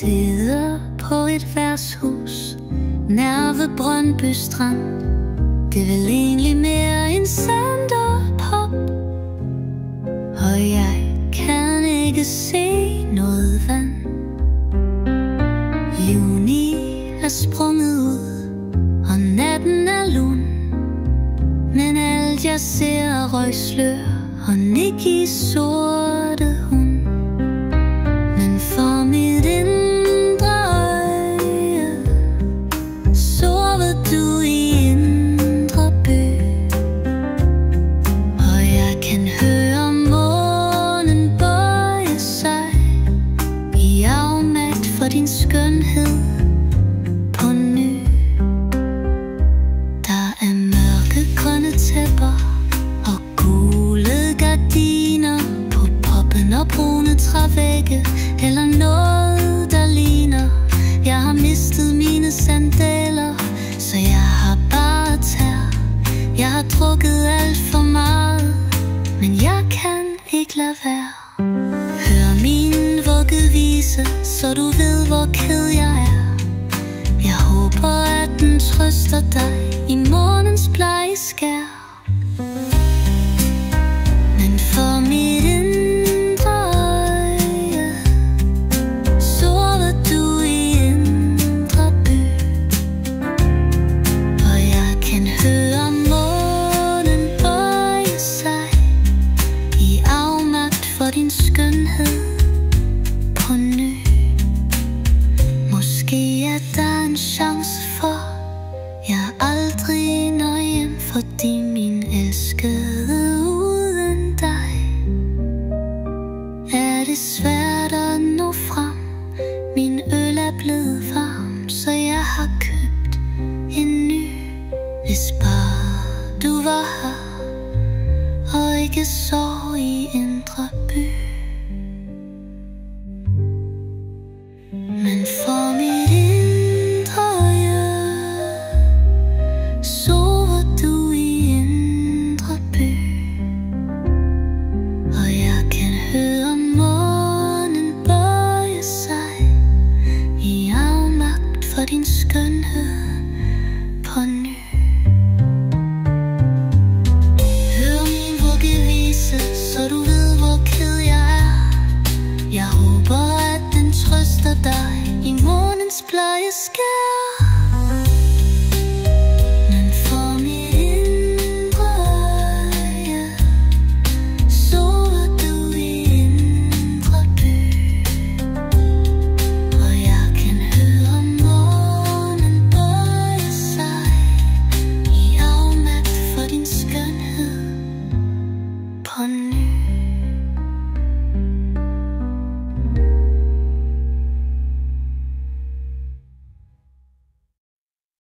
Sidder på et værtshus nær ved Brøndby Strand. Det er vel egentlig mere en sand og pop, og jeg kan ikke se noget vand. Juni er sprunget ud, og natten er lun, men alt jeg ser er røgslør og Nickys sorte hund. Men for mit indre øje sover du i Indre By, og jeg kan høre månen bøje sig i afmagt for din skønhed på ny. Der er mørkegrønne tæpper og gule gardiner på poppen og brune trævægge, eller noget der ligner. Jeg har mistet mine sandaler, så jeg har bare tær. Jeg har drukket alt for meget, men jeg kan ikke lade være. Hør min vuggevise, så du ved hvor ked jeg er. Jeg håber at den trøster dig i månens blege skær. Men for mit indre øje sover du i Indre By, og jeg kan høre månen bøje sig i afmagt for din skønhed på ny. Måske er der en chance for jeg aldrig når hjem, fordi